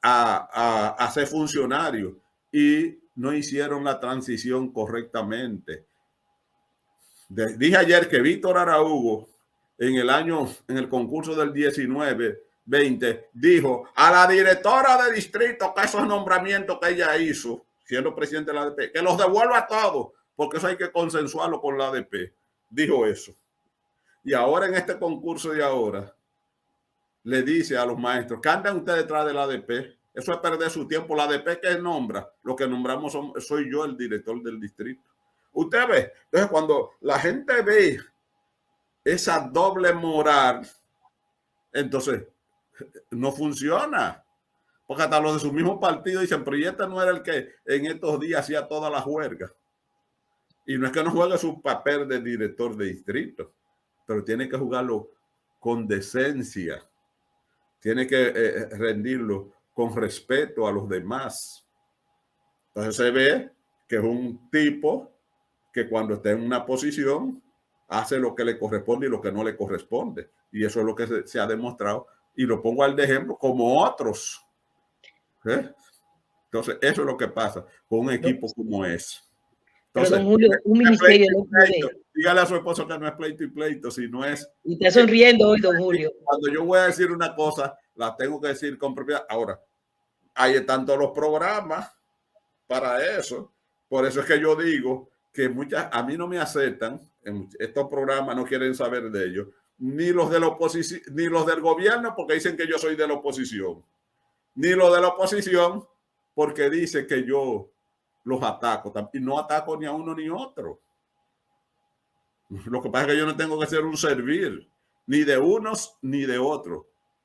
a ser funcionarios, y no hicieron la transición correctamente. Dije ayer que Víctor Araújo en el concurso del 19-20 dijo a la directora de distrito que esos nombramientos que ella hizo siendo presidente de la ADP, que los devuelva a todos, porque eso hay que consensuarlo con la ADP. Dijo eso. Y ahora en este concurso de ahora le dice a los maestros que andan ustedes detrás de la ADP. Eso es perder su tiempo. La ADP que nombra, lo que nombramos soy yo, el director del distrito. Usted ve, entonces cuando la gente ve esa doble moral, entonces no funciona. Porque hasta los de su mismo partido dicen, pero este no era el que en estos días hacía toda la juerga. Y no es que no juegue su papel de director de distrito, pero tiene que jugarlo con decencia. Tiene que rendirlo con respeto a los demás. Entonces se ve que es un tipo que cuando está en una posición hace lo que le corresponde y lo que no le corresponde. Y eso es lo que se ha demostrado. Y lo pongo al de ejemplo como otros. Entonces, eso es lo que pasa con un equipo como ese. Pero, Entonces, don Julio, un ministerio no puede. Dígale a su esposo que no es pleito y pleito, si no es. Y está sonriendo hoy, don Julio. Cuando yo voy a decir una cosa, la tengo que decir con propiedad. Ahora, ahí están todos los programas para eso. Por eso es que yo digo que a mí no me aceptan, en estos programas no quieren saber de ellos, ni los de la oposición, ni los del gobierno, porque dicen que yo soy de la oposición, ni los de la oposición, porque dicen que yo los ataco, y no ataco ni a uno ni a otro. Lo que pasa es que yo no tengo que ser un servir, ni de unos ni de otros.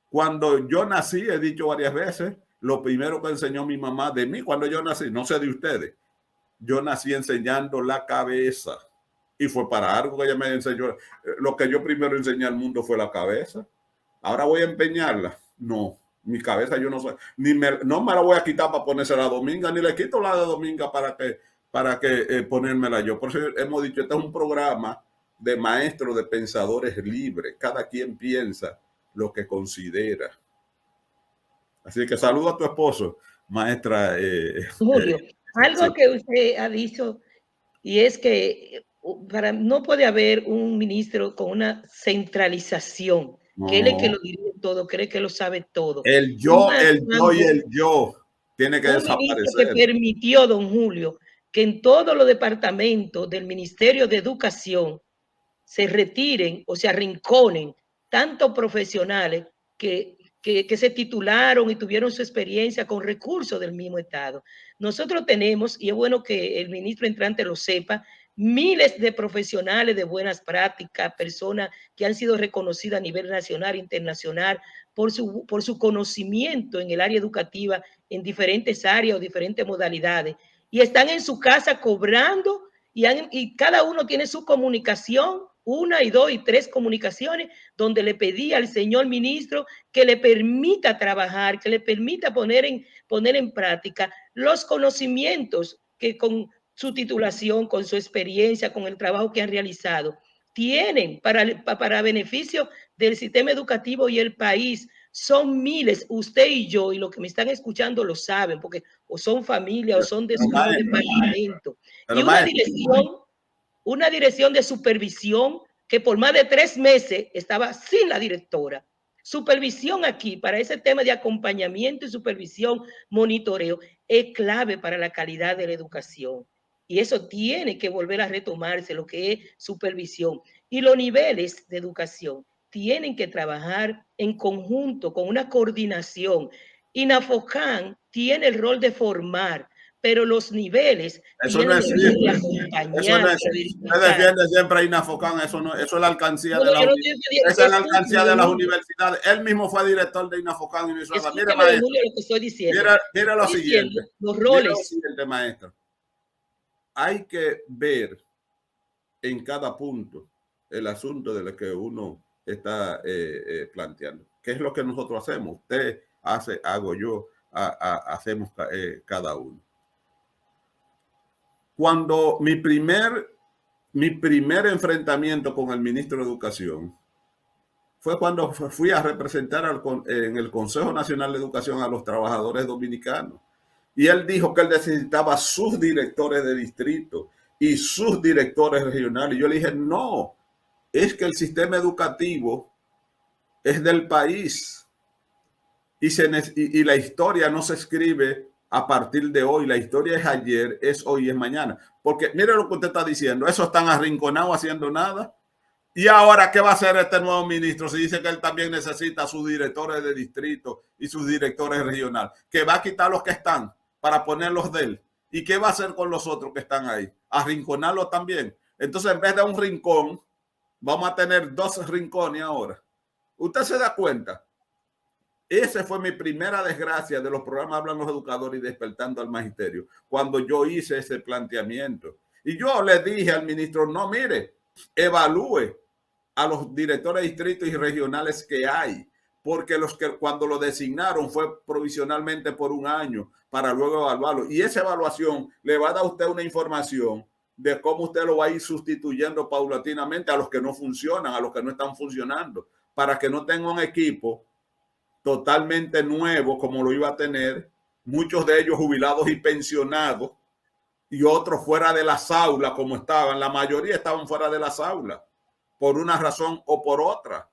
Cuando yo nací, he dicho varias veces, lo primero que enseñó mi mamá de mí cuando yo nací, no sé de ustedes, yo nací enseñando la cabeza. Y fue para algo que ella me enseñó. Lo que yo primero enseñé al mundo fue la cabeza. Ahora voy a empeñarla. No, mi cabeza yo no sé. No me la voy a quitar para ponerse la Dominga, ni le quito la de Dominga para que ponérmela yo. Por eso hemos dicho, este es un programa de maestros, de pensadores libres. Cada quien piensa lo que considera. Así que saludo a tu esposo, maestra. Julio, algo que usted ha dicho, y es que no puede haber un ministro con una centralización, que él es que lo dirige todo, cree que lo sabe todo. El yo y el yo tiene que desaparecer. Un ministro que permitió, don Julio, que en todos los departamentos del Ministerio de Educación se retiren o se arrinconen tantos profesionales que se titularon y tuvieron su experiencia con recursos del mismo Estado. Nosotros tenemos, y es bueno que el ministro entrante lo sepa, miles de profesionales de buenas prácticas, personas que han sido reconocidas a nivel nacional e internacional por su conocimiento en el área educativa en diferentes áreas o diferentes modalidades, y están en su casa cobrando y cada uno tiene su comunicación, 1 y 2 y 3 comunicaciones, donde le pedí al señor ministro que le permita trabajar, que le permita poner en práctica los conocimientos que con su titulación, con su experiencia, con el trabajo que han realizado, tienen para beneficio del sistema educativo y el país. Son miles, usted y yo, y los que me están escuchando lo saben, porque o son familia o son de su mismo departamento. Y una dirección de supervisión que por más de 3 meses estaba sin la directora. Supervisión aquí para ese tema de acompañamiento y supervisión, monitoreo, es clave para la calidad de la educación. Y eso tiene que volver a retomarse, lo que es supervisión. Y los niveles de educación tienen que trabajar en conjunto, con una coordinación. INAFOCAN tiene el rol de formar, pero los niveles eso no tienen es el rol de acompañar. Eso no es. Usted defiende siempre a INAFOCAN, eso no, eso es la alcancía de la esa es la alcancía de las universidades. Él mismo fue director de INAFOCAN y me hizo mire, maestro, lo que estoy diciendo. Mira lo siguiente. Los roles. Mira lo siguiente, maestro. Hay que ver en cada punto el asunto de lo que uno está planteando. ¿Qué es lo que nosotros hacemos? Usted hace, hago yo, hacemos cada uno. Cuando mi primer enfrentamiento con el ministro de Educación fue cuando fui a representar en el Consejo Nacional de Educación a los trabajadores dominicanos. Y él dijo que él necesitaba sus directores de distrito y sus directores regionales. Y yo le dije, no, es que el sistema educativo es del país. Y la historia no se escribe a partir de hoy. La historia es ayer, es hoy y es mañana. Porque mire lo que usted está diciendo. Esos están arrinconados haciendo nada. ¿Y ahora qué va a hacer este nuevo ministro si dice que él también necesita a sus directores de distrito y sus directores regionales? Que va a quitar los que están para ponerlos de él. ¿Y qué va a hacer con los otros que están ahí? Arrinconarlos también. Entonces, en vez de un rincón, vamos a tener 2 rincones ahora. ¿Usted se da cuenta? Esa fue mi primera desgracia de los programas Hablan los Educadores y Despertando al Magisterio, cuando yo hice ese planteamiento. Y yo le dije al ministro, no, mire, evalúe a los directores de distritos y regionales que hay, porque los que cuando lo designaron fue provisionalmente por 1 año para luego evaluarlo. Y esa evaluación le va a dar a usted una información de cómo usted lo va a ir sustituyendo paulatinamente a los que no funcionan, a los que no están funcionando, para que no tenga un equipo totalmente nuevo como lo iba a tener, muchos de ellos jubilados y pensionados, y otros fuera de las aulas como estaban. La mayoría estaban fuera de las aulas, por una razón o por otra.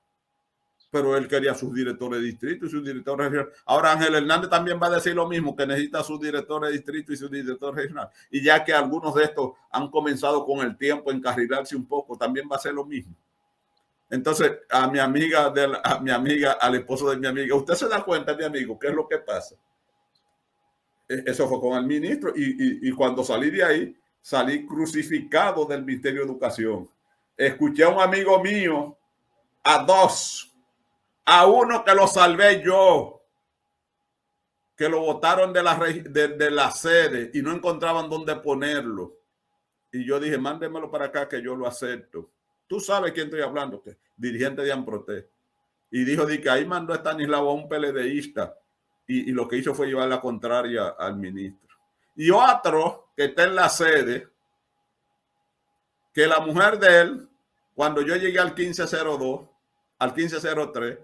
Pero él quería sus directores de distrito y sus directores regionales. Ahora Ángel Hernández también va a decir lo mismo, que necesita sus directores de distrito y sus directores regionales. Y ya que algunos de estos han comenzado con el tiempo a encarrilarse un poco, también va a ser lo mismo. Entonces, al esposo de mi amiga, ¿usted se da cuenta, mi amigo, qué es lo que pasa? Eso fue con el ministro y cuando salí de ahí, salí crucificado del Ministerio de Educación. Escuché a un amigo mío, a 2, a uno que lo salvé yo, que lo botaron de la sede y no encontraban dónde ponerlo. Y yo dije, mándemelo para acá que yo lo acepto. Tú sabes quién estoy hablando, que dirigente de AMPROTE. Y dijo que ahí mandó a Estanislao a un PLDista y lo que hizo fue llevar la contraria al ministro. Y otro que está en la sede, que la mujer de él, cuando yo llegué al 1502, al 1503,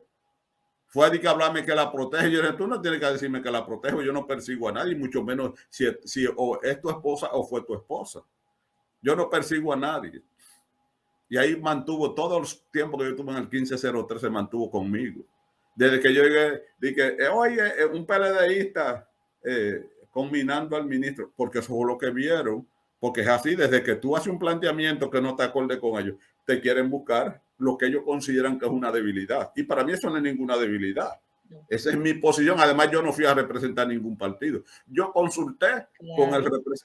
fue a hablarme que la protege. Yo dije, tú no tienes que decirme que la protejo, yo no persigo a nadie, mucho menos si o es tu esposa o fue tu esposa. Yo no persigo a nadie. Y ahí mantuvo todo el tiempo que yo tuve en el 1503, se mantuvo conmigo. Desde que yo llegué, dije, oye, un PLDista combinando al ministro, porque eso fue lo que vieron, porque es así, desde que tú haces un planteamiento que no te acorde con ellos, te quieren buscar lo que ellos consideran que es una debilidad. Y para mí eso no es ninguna debilidad. Esa es mi posición. Además, yo no fui a representar ningún partido. Yo consulté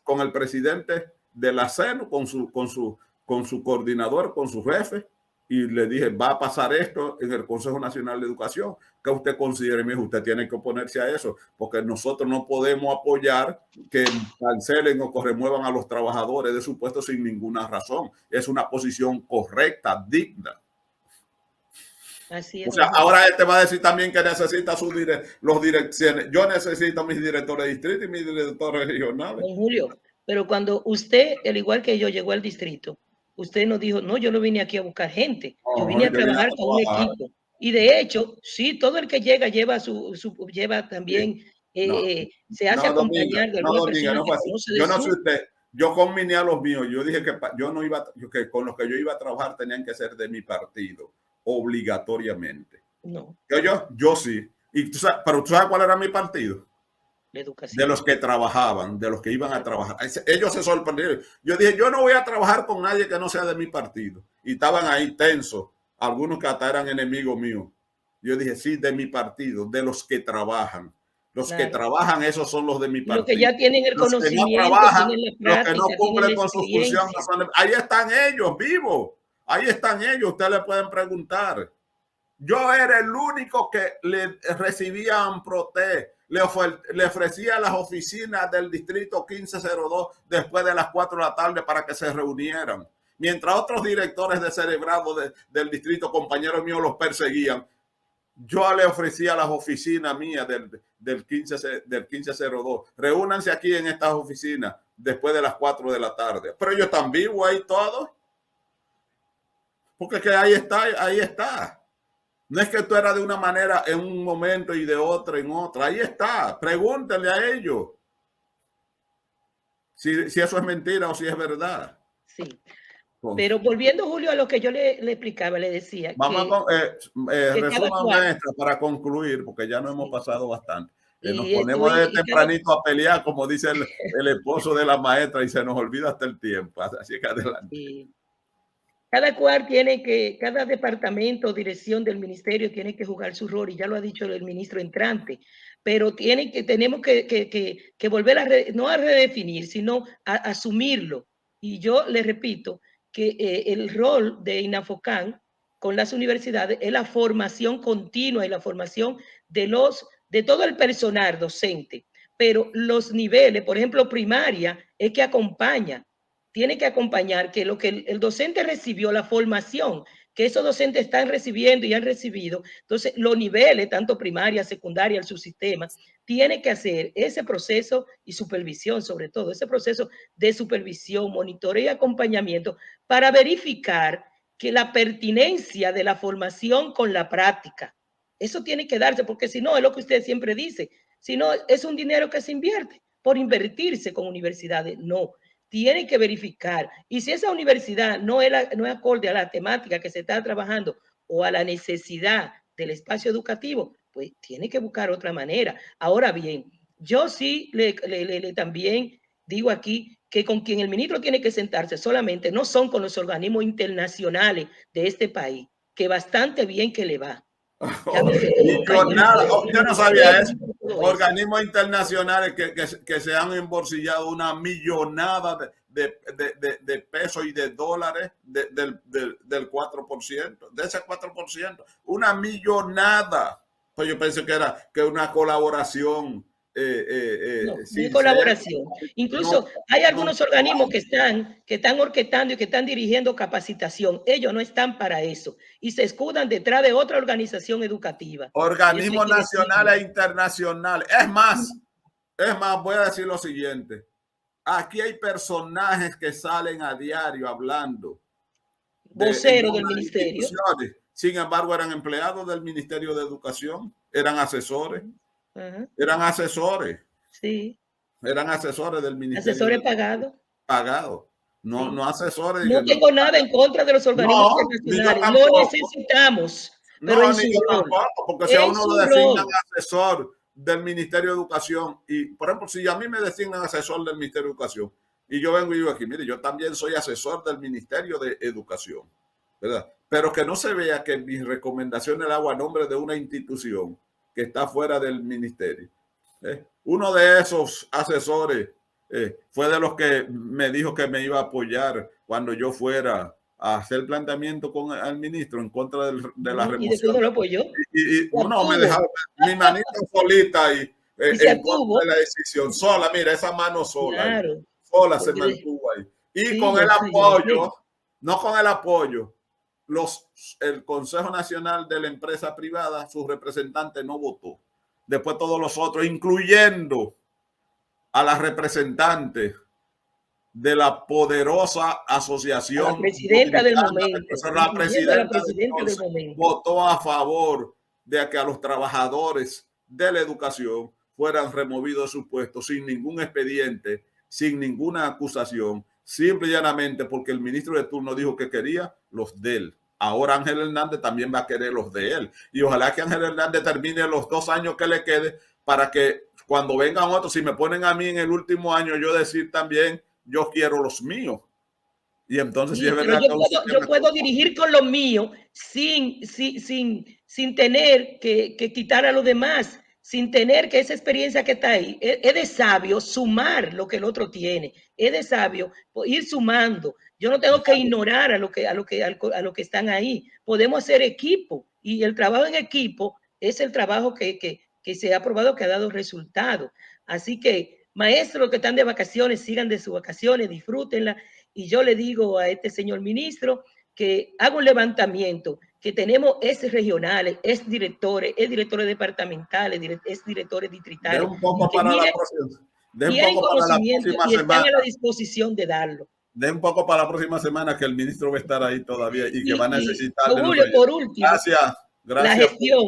con el presidente de la CENO, con su coordinador, con su jefe, y le dije, va a pasar esto en el Consejo Nacional de Educación. ¿Qué usted considera? Me dijo, usted tiene que oponerse a eso, porque nosotros no podemos apoyar que cancelen o remuevan a los trabajadores de su puesto sin ninguna razón. Es una posición correcta, digna. Así es. O sea, ahora él te va a decir también que necesita los direcciones. Yo necesito mis directores de distrito y mis directores regionales. Don Julio, pero cuando usted, al igual que yo, llegó al distrito, usted nos dijo, no, yo no vine aquí a buscar gente, yo No, vine a yo vine a trabajar con un trabajar. equipo. Y de hecho, sí, todo el que llega lleva lleva Sí. también, No, se hace no, Dominga, acompañar de no, alguna Dominga, persona no que fue así. conoce de Yo no sé sur. usted, yo conminé a los míos, yo dije que yo no iba, que con los que yo iba a trabajar tenían que ser de mi partido, obligatoriamente. No, Yo sí. Y tú sabes, pero tú sabes cuál era mi partido. la De educación. los que trabajaban, de los que iban a Claro. trabajar. Ellos se sorprendieron. Yo dije, yo no voy a trabajar con nadie que no sea de mi partido. Y estaban ahí tensos, algunos que hasta eran enemigos míos. Yo dije, sí, de mi partido, de los que trabajan. Los que Claro. trabajan, esos son los de mi Y los que partido. ya tienen el Los que no conocimiento, trabajan, tienen la los que no práctica, tienen la cumplen con su función, no experiencia. son ahí están ellos, vivos. Ahí están ellos, ustedes le pueden preguntar. Yo era el único que le recibía Amproté, le ofrecía las oficinas del distrito 1502 después de las 4 de la tarde para que se reunieran. Mientras otros directores de cerebrado del distrito, compañeros míos, los perseguían, yo le ofrecía las oficinas mías del 1502. Reúnanse aquí en estas oficinas después de las 4 de la tarde. Pero ellos están vivos ahí todos. Porque que ahí está, ahí está. No es que tú eras de una manera en un momento y de otra en otra. Ahí está. Pregúntale a ellos si eso es mentira o si es verdad. Sí. Pero volviendo, Julio, a lo que yo le explicaba, le decía Vamos a que cada resuma, cual, maestra, para concluir, porque ya no hemos sí, pasado bastante. Nos y ponemos estoy, de y cada, tempranito a pelear, como dice el esposo de la maestra, y se nos olvida hasta el tiempo. Así que adelante. sí, cada cual tiene que, cada departamento o dirección del ministerio tiene que jugar su rol, y ya lo ha dicho el ministro entrante, pero tenemos que volver no a redefinir, sino a asumirlo. Y yo le repito que el rol de INAFOCAN con las universidades es la formación continua y la formación de todo el personal docente, pero los niveles, por ejemplo, primaria, es que acompaña, tiene que acompañar que lo que el docente recibió, la formación que esos docentes están recibiendo y han recibido, entonces los niveles, tanto primaria, secundaria, el subsistema, tiene que hacer ese proceso y supervisión, sobre todo, ese proceso de supervisión, monitoreo y acompañamiento para verificar que la pertinencia de la formación con la práctica, eso tiene que darse, porque si no, es lo que usted siempre dice, si no, es un dinero que se invierte por invertirse con universidades, no, tienen que verificar. Y si esa universidad no es acorde a la temática que se está trabajando o a la necesidad del espacio educativo, pues tiene que buscar otra manera. Ahora bien, yo sí también digo aquí que con quien el ministro tiene que sentarse solamente no son con los organismos internacionales de este país, que bastante bien que le va. Llámese OCA, llámese Yo no sabía eso. todo eso. Organismos internacionales que se han embolsillado una millonada de pesos y de dólares del 4%, de ese 4%, una millonada. Pues yo pensé que era una colaboración No, de sincera. colaboración. No, Incluso hay no, algunos organismos que están orquestando y que están dirigiendo capacitación. Ellos no están para eso y se escudan detrás de otra organización educativa. Y eso hay organismos que decirlo. nacionales e internacionales. Es más, voy a decir lo siguiente. Aquí hay personajes que salen a diario hablando en Vocero del nombre de ministerio. instituciones. Sin embargo, eran empleados del Ministerio de Educación, eran asesores, Ajá, eran asesores, sí, eran asesores del Ministerio de asesores Educación, pagados. pagados. No, Sí. no asesores. No tengo nada en contra de los organismos No, ni yo internacionales. Lo tampoco. necesitamos, pero No, en ni su yo rol. tampoco, porque si a En uno lo su designan rol. asesor del Ministerio de Educación, y por ejemplo, si a mí me designan asesor del Ministerio de Educación, y yo vengo y digo aquí, mire, yo también soy asesor del Ministerio de Educación, ¿verdad? Pero que no se vea que mis recomendaciones las hago a nombre de una institución que está fuera del ministerio. Uno de esos asesores fue de los que me dijo que me iba a apoyar cuando yo fuera a hacer planteamiento con el ministro en contra de la Y después remoción. no lo apoyó. Y Se no, me abstuvo. dejaba mi manita solita y Y se en contra abstuvo. de la decisión. Sola, mira, esa mano sola ahí. Claro. Sola se Porque, mantuvo ahí. Y sí, con el yo lo sé. apoyo, no con el apoyo, el Consejo Nacional de la Empresa Privada, su representante no votó. Después todos los otros, incluyendo a la representante de la poderosa asociación A la presidenta del dominicana, momento, la incluyendo a la presidenta de presidenta del entonces momento. votó a favor de que a los trabajadores de la educación fueran removidos de sus puestos sin ningún expediente, sin ninguna acusación, simple y llanamente porque el ministro de turno dijo que quería los de él. Ahora Ángel Hernández también va a querer los de él. Y ojalá que Ángel Hernández termine los 2 años que le quede para que cuando vengan otros, si me ponen a mí en el último año, yo decir también, yo quiero los míos. Y entonces, Sí, si es pero verdad que yo puedo dirigir con lo mío sin tener que quitar a los demás, sin tener que esa experiencia que está ahí. Es de sabio sumar lo que el otro tiene. Es de sabio ir sumando. Yo no tengo que ignorar a lo que están ahí. Podemos hacer equipo y el trabajo en equipo es el trabajo que se ha probado que ha dado resultados. Así que, maestros que están de vacaciones, sigan de sus vacaciones, disfrútenla. Y yo le digo a este señor ministro que haga un levantamiento, que tenemos es regionales, es directores departamentales, es directores de distritales, un y poco que para la mire, próxima, de un tienen poco para la conocimiento próxima y están semana, a la disposición de darlo. de un poco para la próxima semana que el ministro va a estar ahí todavía y que va a necesitar Don de Julio, nuestra ayuda. por último, Gracias, la gracias. gestión.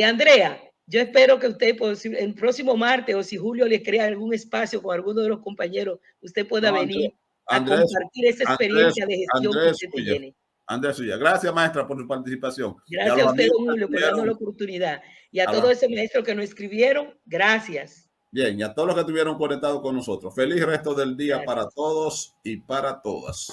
Andrea, yo espero que usted el próximo martes o si Julio le crea algún espacio con alguno de los compañeros, usted pueda No, venir a Andrés, compartir esa experiencia de gestión que Andrés usted Suya. tiene. Andrés Suya. Gracias, maestra, por su participación. Y a Gracias los a usted, amigos don que Julio, por darnos la estuvieron, oportunidad. Y a a todos la, esos maestros que nos escribieron, gracias. bien, y a todos los que estuvieron conectados con nosotros. Feliz resto del día para Gracias. todos y para todas.